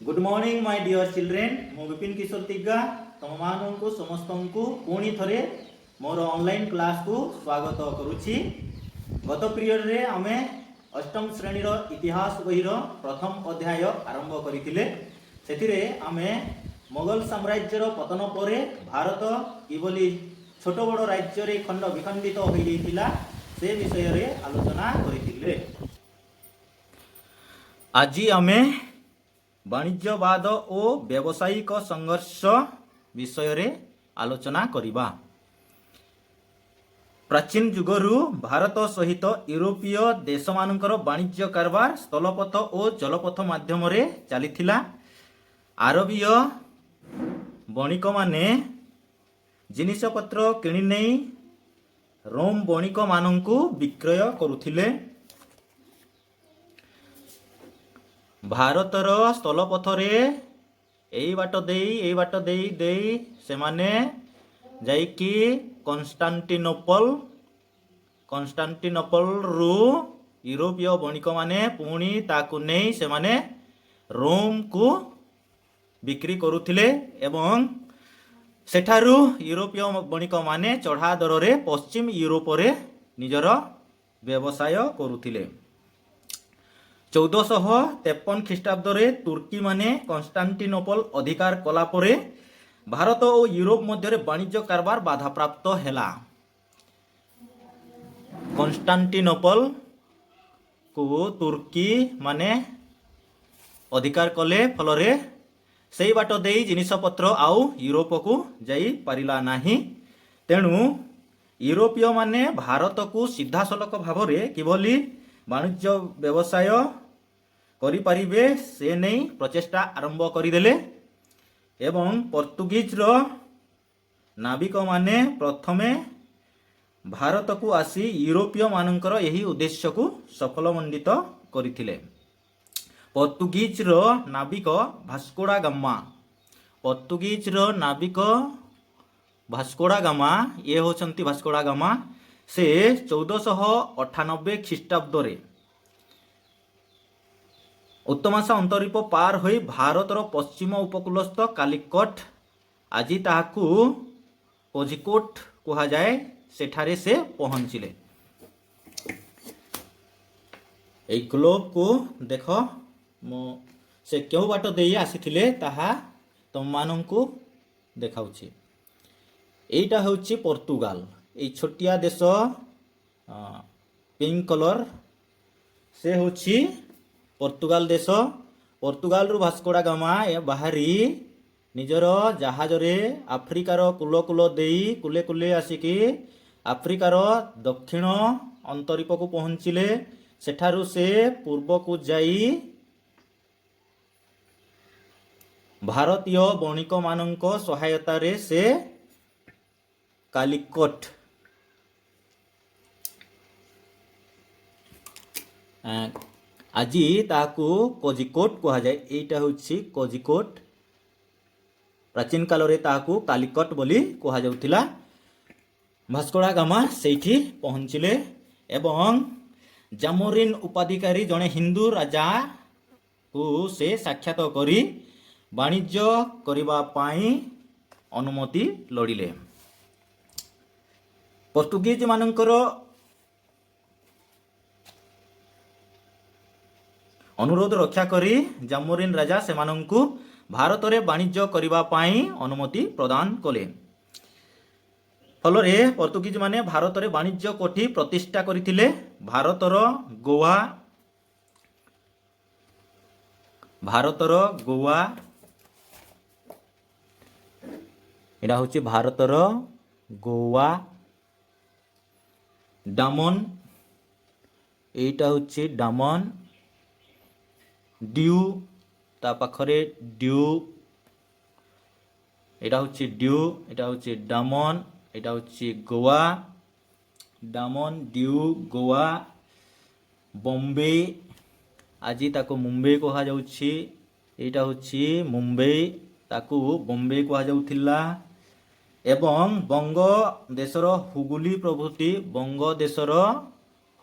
Good morning my dear children मु विपिन किशोर तिग्गा तुम मानू समस्त को पुणी थरे मोर ऑनलाइन क्लास को स्वागत करुछि। गत पीरियड रे आमे अष्टम श्रेणी इतिहास बहिर प्रथम अध्याय आरंभ करथिले। सेथिरे आमे मोगल साम्राज्यर पतन परे भारत किबली छोट बड़ राज्य रे खंड विखंडित हो जाइतिला से विषय रे आलोचना करथिले। आज आमे वाणिज्यवाद और व्यावसायिक संघर्ष विषय रे आलोचना करिबा। प्राचीन जुगरु भारत सहित यूरोपीय देश मानकर वाणिज्य कारबार स्थलपथ और जलपथ माध्यम रे चलीथिला। आरबीय बणिक माने जिनिस पत्र किनि नै रोम बणिक माननकु विक्रय करुथिले। भारतर स्थलपथ रे एई बाट देई से माने जाइकी कन्स्टान्टिनोपल रु यूरोपीय बणिक माने पुणी ताकु नहीं से माने रोम को बिक्री करुथिले एवं सेठारु यूरोपीय बणिक माने चढ़ा दर रे पश्चिम यूरोप रे निजर व्यवसाय करुथिले। 1453 ख्रीष्टाब्द रे तुर्की माने कन्स्टान्टिनोपल अधिकार कला परे भारत और यूरोप मध्य वाणिज्य कारबार बाधा प्राप्त हैला। कन्स्टान्टिनोपल को तुर्की माने अधिकार कले फल रे सेई बाट देई जिनिस पत्र आउ यूरोप को जाई पारिला नाही। तेणु यूरोपीय माने भारत को सीधा सलख भाव रे किभली वाणिज्य व्यवसाय करि पारिबे से नहीं प्रचेष्टा आरंभ करिदेले एवं पोर्तुगीज रो नाविक माने प्रथमे भारत को आसी यूरोपीय मानकर यही उद्देश्य को सफलमंडित करिथिले। पोर्तुगीज रो नाविक भास्कोड़ा गामा ये होचंती भास्कोड़ा गामा से 1498 ख्रीष्टाब्द रे उत्तमाशा अंतरीप पार होई भारतर पश्चिम उपकूलस्थ कालिकट आज ताहाकू कोझिकोट कहा जाए सेठारे से पहुंचिले। ए ग्लोब को देख मो से क्यों बाट देई आसीथिले ताहा तुम माननकू देखाउछि। एटा होछि पोर्तुगाल। ए छोटिया देश पिंक कलर से होछि पोर्तुगाल देश। पोर्तुगाल रु भास्कोड़ा गामा बाहरी निजर जहाज रे आफ्रिकार कूल कूल देई कुले कुले आसिकी आफ्रिकार दक्षिण अंतरीप को पहुंचिले। सेठारु से पूर्व को जाई भारतीय बणिक मानक सहायता रे से कालिकट आज ताकू कोझिकोट कहा जाए। एटा होछि कोझिकोट। प्राचीन काल रे ताकू कालिकट बोली कहा जाउथिला। भास्कोड़ा गामा सेठी पहुंचिले एवं जामोरिन उपाधिकारी जने हिंदू राजा को से साक्षात करी वाणिज्य करिबा पाई अनुमति लड़िले। पोर्तुगीज मानकर अनुरोध रक्षा करी जामोरिन राजा सेमानंकु भारत रे वाणिज्य करिबा पाई अनुमति प्रदान कले। फल रे पोर्तुगीज माने भारत रे वाणिज्य कोठी प्रतिष्ठा करिथिले। भारतर गोवा एडा होछि भारतर गोवा डामन एटा होछि डामन ड्यू ता पाखरे ड्यू एटा होछि ड्यू एटा होछि डामन एटा होछि गोवा डामन ड्यू गोवा बॉम्बे आज ताको मुंबई कहा जाउछि। एटा होछि मुंबई ताको बॉम्बे कहा जाउथिला एवं बंग देशर हुगुली प्रभृति बंग देशर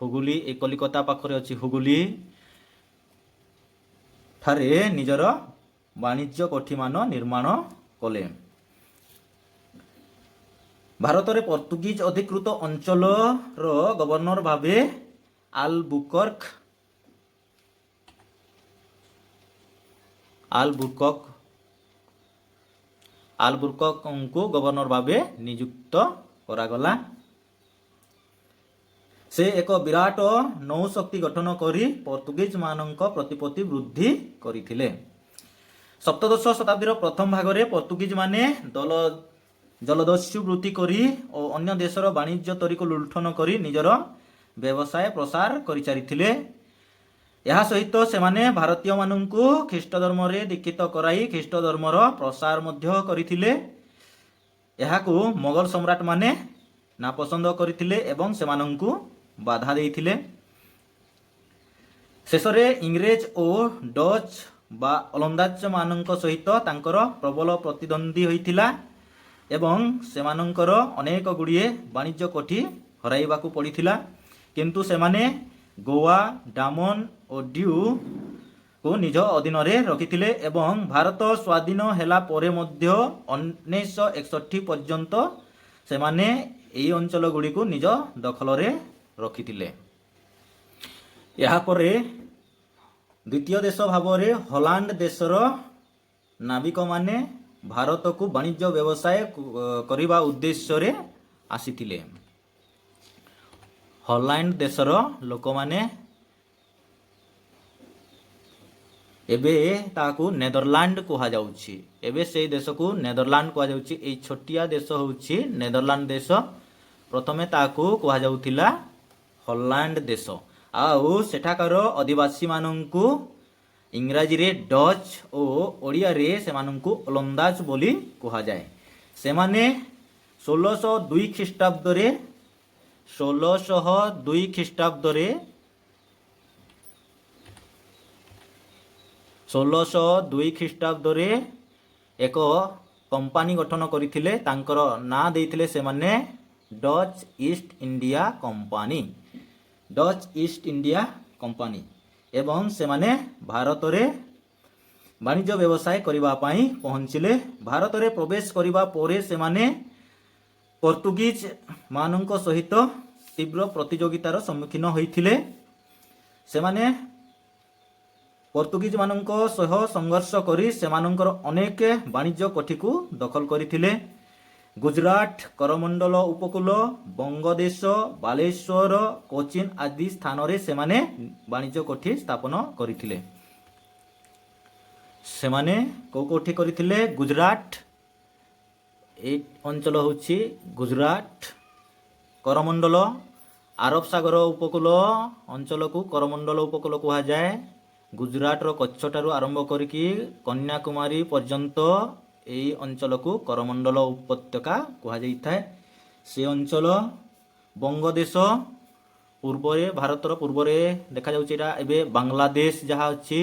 हुगुली ए कलिकता पाखरे अछि हुगुली ठारे निजर ବାଣିଜ୍ୟ କୋଠିମାନ ନିର୍ମାଣ କଲେ। ଭାରତରେ ପର୍ତ୍ତୁଗୀଜ ଅଧିକୃତ ଅଞ୍ଚଳର ଗଭର୍ଣ୍ଣର ଭାବେ ଆଲବୁକର୍କଙ୍କୁ ଗଭର୍ଣ୍ଣର ଭାବେ ନିଯୁକ୍ତ କରାଗଲା। ସେ ଏକ ବିରାଟ ନୌଶକ୍ତି ଗଠନ କରି ପର୍ତ୍ତୁଗୀଜ ମାନଙ୍କ ପ୍ରତିପତ୍ତି ବୃଦ୍ଧି କରିଥିଲେ। ସପ୍ତଦଶ ଶତାବ୍ଦୀର ପ୍ରଥମ ଭାଗରେ ପର୍ତ୍ତୁଗୀଜ ମାନେ ଜଲଦସ୍ୟୁ ବୃତ୍ତି କରି ଓ ଅନ୍ୟ ଦେଶର ବାଣିଜ୍ୟ ତରିକୁ ଲୁଣ୍ଠନ କରି ନିଜର ବ୍ୟବସାୟ ପ୍ରସାର କରିଚାରିଥିଲେ। ଏହା ସହିତ ସେମାନେ ଭାରତୀୟମାନଙ୍କୁ ଖ୍ରୀଷ୍ଟ ଧର୍ମରେ ଦୀକ୍ଷିତ କରାଇ ଖ୍ରୀଷ୍ଟ ଧର୍ମର ପ୍ରସାର ମଧ୍ୟ କରିଥିଲେ। ଏହାକୁ ମୋଗଲ ସମ୍ରାଟମାନେ ନାପସନ୍ଦ କରିଥିଲେ ଏବଂ ସେମାନଙ୍କୁ ବାଧା ଦେଇଥିଲେ। ଶେଷରେ ଇଂରେଜ ଓ ଡଚ୍ ବା ଓଲନ୍ଦାଜମାନଙ୍କ ସହିତ ତାଙ୍କର ପ୍ରବଳ ପ୍ରତିଦ୍ୱନ୍ଦ୍ୱୀ ହୋଇଥିଲା ଏବଂ ସେମାନଙ୍କର ଅନେକ ଗୁଡ଼ିଏ ବାଣିଜ୍ୟ କୋଠି ହରାଇବାକୁ ପଡ଼ିଥିଲା। କିନ୍ତୁ ସେମାନେ ଗୋଆ, ଡାମନ ଓ ଡିଉକୁ ନିଜ ଅଧୀନରେ ରଖିଥିଲେ ଏବଂ ଭାରତ ସ୍ୱାଧୀନ ହେଲା ପରେ ମଧ୍ୟ 1961 ପର୍ଯ୍ୟନ୍ତ ସେମାନେ ଏହି ଅଞ୍ଚଳ ଗୁଡ଼ିକୁ ନିଜ ଦଖଲରେ ରଖିଥିଲେ। ଏହାପରେ ଦ୍ୱିତୀୟ ଦେଶ ଭାବରେ ହଲାଣ୍ଡ ଦେଶର ନାବିକମାନେ ଭାରତକୁ ବାଣିଜ୍ୟ ବ୍ୟବସାୟ କରିବା ଉଦ୍ଦେଶ୍ୟରେ ଆସିଥିଲେ। ହଲାଣ୍ଡ ଦେଶର ଲୋକମାନେ ଏବେ ତାହାକୁ ନେଦରଲ୍ୟାଣ୍ଡ କୁହାଯାଉଛି। ଏବେ ସେଇ ଦେଶକୁ ନେଦରଲ୍ୟାଣ୍ଡ କୁହାଯାଉଛି। ଏଇ ଛୋଟିଆ ଦେଶ ହେଉଛି ନେଦରଲ୍ୟାଣ୍ଡ ଦେଶ। ପ୍ରଥମେ ତାହାକୁ କୁହାଯାଉଥିଲା ହଲାଣ୍ଡ ଦେଶ। ଆଉ ସେଠାକାର ଅଧିବାସୀମାନଙ୍କୁ ଇଂରାଜୀରେ ଡଚ୍ ଓ ଓଡ଼ିଆରେ ସେମାନଙ୍କୁ ଓଲନ୍ଦାଜ ବୋଲି କୁହାଯାଏ। ସେମାନେ 1602 ଖ୍ରୀଷ୍ଟାବ୍ଦରେ ଏକ କମ୍ପାନୀ ଗଠନ କରିଥିଲେ। ତାଙ୍କର ନାଁ ଦେଇଥିଲେ ସେମାନେ ଡଚ୍ ଇଷ୍ଟ ଇଣ୍ଡିଆ କମ୍ପାନୀ ଏବଂ ସେମାନେ ଭାରତରେ ବାଣିଜ୍ୟ ବ୍ୟବସାୟ କରିବା ପାଇଁ ପହଞ୍ଚିଲେ। ଭାରତରେ ପ୍ରବେଶ କରିବା ପରେ ସେମାନେ ପର୍ତ୍ତୁଗୀଜ ମାନଙ୍କ ସହିତ ତୀବ୍ର ପ୍ରତିଯୋଗିତାର ସମ୍ମୁଖୀନ ହୋଇଥିଲେ। ସେମାନେ ପର୍ତ୍ତୁଗୀଜ ମାନଙ୍କ ସହ ସଂଘର୍ଷ କରି ସେମାନଙ୍କର ଅନେକ ବାଣିଜ୍ୟ କୋଠିକୁ ଦଖଲ କରିଥିଲେ। ଗୁଜରାଟ, କରମଣ୍ଡଳ ଉପକୂଳ, ବଙ୍ଗଦେଶ, ବାଲେଶ୍ୱର, କୋଚିନ୍ ଆଦି ସ୍ଥାନରେ ସେମାନେ ବାଣିଜ୍ୟ କୋଠି ସ୍ଥାପନ କରିଥିଲେ। ସେମାନେ କେଉଁ କୋଠି କରିଥିଲେ? ଗୁଜରାଟ, এই ଅଞ୍ଚଳ ହେଉଛି ଗୁଜରାଟ, କରମଣ୍ଡଳ, ଆରବ ସାଗର ଉପକୂଳ ଅଞ୍ଚଳକୁ କରମଣ୍ଡଳ ଉପକୂଳ କୁହାଯାଏ। ଗୁଜରାଟର କଚ୍ଛଠାରୁ ଆରମ୍ଭ କରିକି କନ୍ୟାକୁମାରୀ ପର୍ଯ୍ୟନ୍ତ ଏହି ଅଞ୍ଚଳକୁ କରମଣ୍ଡଳ ଉପତ୍ୟକା କୁହାଯାଇଥାଏ। ସେ ଅଞ୍ଚଳ ବଙ୍ଗଦେଶ ପୂର୍ବରେ, ଭାରତର ପୂର୍ବରେ ଦେଖାଯାଉଛି। ଏଇଟା ଏବେ ବାଂଲାଦେଶ ଯାହା ଅଛି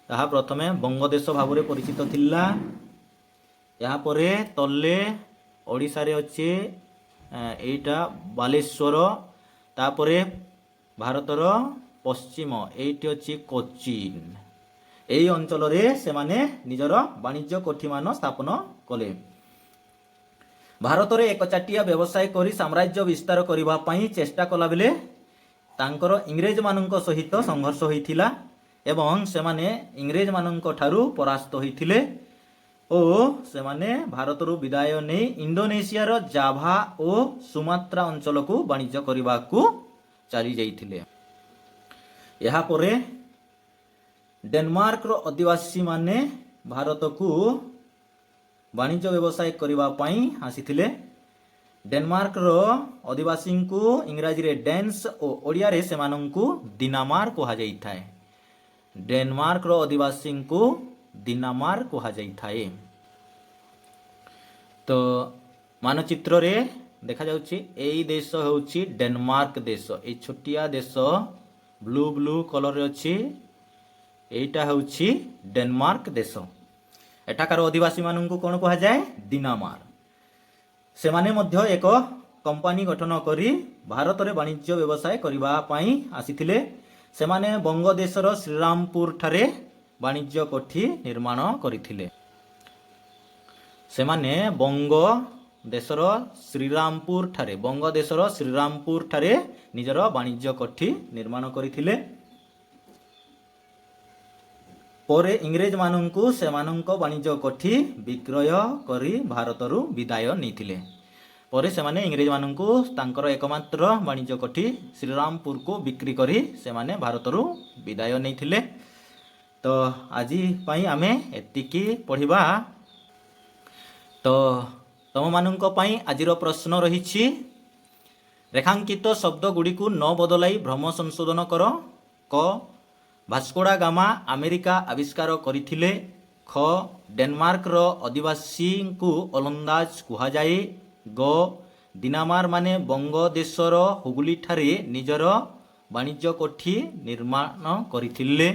ତାହା ପ୍ରଥମେ ବଙ୍ଗଦେଶ ଭାବରେ ପରିଚିତ ଥିଲା। ଏହାପରେ ତଲେ ଓଡ଼ିଶାରେ ଅଛି ଏଇଟା ବାଲେଶ୍ୱର। ତାପରେ ଭାରତର ପଶ୍ଚିମ ଏଇଠି ଅଛି କୋଚିନ୍। ଏହି ଅଞ୍ଚଳରେ ସେମାନେ ନିଜର ବାଣିଜ୍ୟ କୋଠିମାନ ସ୍ଥାପନ କଲେ। ଭାରତରେ ଏକଚାଟିଆ ବ୍ୟବସାୟ କରି ସାମ୍ରାଜ୍ୟ ବିସ୍ତାର କରିବା ପାଇଁ ଚେଷ୍ଟା କଲାବେଳେ ତାଙ୍କର ଇଂରେଜମାନଙ୍କ ସହିତ ସଂଘର୍ଷ ହୋଇଥିଲା ଏବଂ ସେମାନେ ଇଂରେଜମାନଙ୍କ ଠାରୁ ପରାସ୍ତ ହୋଇଥିଲେ ଓ ସେମାନେ ଭାରତରୁ ବିଦାୟ ନେଇ ଇଣ୍ଡୋନେସିଆର ଜାଭା ଓ ସୁମାତ୍ରା ଅଞ୍ଚଳକୁ ବାଣିଜ୍ୟ କରିବାକୁ ଚାଲି ଯାଇଥିଲେ। ଏହାପରେ ଡେନମାର୍କର ଅଧିବାସୀମାନେ ଭାରତକୁ ବାଣିଜ୍ୟ ବ୍ୟବସାୟ କରିବା ପାଇଁ ଆସିଥିଲେ। ଡେନମାର୍କର ଅଧିବାସୀଙ୍କୁ ଇଂରାଜୀରେ ଡେନ୍ସ ଓ ଓଡ଼ିଆରେ ସେମାନଙ୍କୁ ଦିନାମାର କୁହାଯାଇଥାଏ। ଡେନମାର୍କର ଅଧିବାସୀଙ୍କୁ ଦିନାମାର କୁହାଯାଇଥାଏ। ତ ମାନଚିତ୍ରରେ ଦେଖାଯାଉଛି ଏଇ ଦେଶ ହେଉଛି ଡେନମାର୍କ ଦେଶ। ଏଇ ଛୋଟିଆ ଦେଶ ବ୍ଲୁ କଲରରେ ଅଛି। এইটা ହେଉଛି ଡେନମାର୍କ ଦେଶ। ଏଠାକାର ଅଧିବାସୀମାନଙ୍କୁ କ'ଣ କୁହାଯାଏ? ଦିନାମାର। ସେମାନେ ମଧ୍ୟ ଏକ କମ୍ପାନୀ ଗଠନ କରି ଭାରତରେ ବାଣିଜ୍ୟ ବ୍ୟବସାୟ କରିବା ପାଇଁ ଆସିଥିଲେ। ସେମାନେ ବଙ୍ଗଦେଶର ଶ୍ରୀରାମପୁର ଠାରେ ବାଣିଜ୍ୟ କୋଠି ନିର୍ମାଣ କରିଥିଲେ। ସେମାନେ ବଙ୍ଗ ଦେଶର ଶ୍ରୀରାମପୁର ଠାରେ ନିଜର ବାଣିଜ୍ୟ କୋଠି ନିର୍ମାଣ କରିଥିଲେ। ପରେ ଇଂରେଜମାନଙ୍କୁ ସେମାନଙ୍କ ବାଣିଜ୍ୟ କୋଠି ବିକ୍ରୟ କରି ଭାରତରୁ ବିଦାୟ ନେଇଥିଲେ। ପରେ ସେମାନେ ଇଂରେଜମାନଙ୍କୁ ତାଙ୍କର ଏକମାତ୍ର ବାଣିଜ୍ୟ କୋଠି ଶ୍ରୀରାମପୁରକୁ ବିକ୍ରି କରି ସେମାନେ ଭାରତରୁ ବିଦାୟ ନେଇଥିଲେ। ତ ଆଜି ପାଇଁ ଆମେ ଏତିକି ପଢ଼ିବା। ତ ତମମାନଙ୍କ ପାଇଁ ଆଜିର ପ୍ରଶ୍ନ ରହିଛି, ରେଖାଙ୍କିତ ଶବ୍ଦ ଗୁଡ଼ିକୁ ନ ବଦଳାଇ ଭ୍ରମ ସଂଶୋଧନ କର। କ. ଭାସ୍କୋଡା ଗାମା ଆମେରିକା ଆବିଷ୍କାର କରିଥିଲେ। ଖ. ଡେନମାର୍କର ଅଧିବାସୀଙ୍କୁ ଓଲନ୍ଦାଜ କୁହାଯାଏ। ଗ. ଦିନାମାର ମାନେ ବଙ୍ଗ ଦେଶର ହୁଗୁଲିଠାରେ ନିଜର ବାଣିଜ୍ୟ କୋଠି ନିର୍ମାଣ କରିଥିଲେ।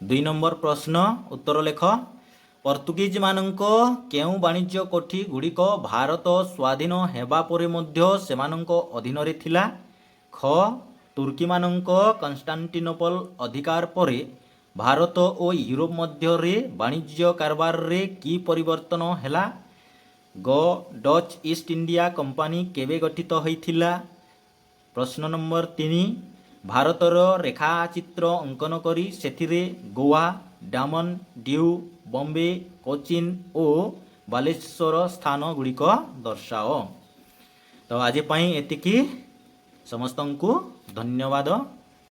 2 ନମ୍ବର ପ୍ରଶ୍ନ ଉତ୍ତର ଲେଖ। ପର୍ତ୍ତୁଗୀଜମାନଙ୍କ କେଉଁ ବାଣିଜ୍ୟ କୋଠି ଗୁଡ଼ିକ ଭାରତ ସ୍ୱାଧୀନ ହେବା ପରେ ମଧ୍ୟ ସେମାନଙ୍କ ଅଧୀନରେ ଥିଲା? ଖ. ତୁର୍କୀମାନଙ୍କ କନଷ୍ଟାଣ୍ଟିନୋପଲ ଅଧିକାର ପରେ ଭାରତ ଓ ୟୁରୋପ ମଧ୍ୟରେ ବାଣିଜ୍ୟ କାରବାରରେ କି ପରିବର୍ତ୍ତନ ହେଲା? ଗ. ଡଚ୍ ଇଷ୍ଟ ଇଣ୍ଡିଆ କମ୍ପାନୀ କେବେ ଗଠିତ ହୋଇଥିଲା? ପ୍ରଶ୍ନ ନମ୍ବର 3, ଭାରତର ରେଖାଚିତ୍ର ଅଙ୍କନ କରି ସେଥିରେ ଗୋଆ, ଡାମନ, ଡିଉ, ବମ୍ବେ, କୋଚିନ ଓ ବାଲେଶ୍ୱର ସ୍ଥାନ ଗୁଡ଼ିକ ଦର୍ଶାଅ। ତ ଆଜି ପାଇଁ ଏତିକି। ସମସ୍ତଙ୍କୁ ଧନ୍ୟବାଦ।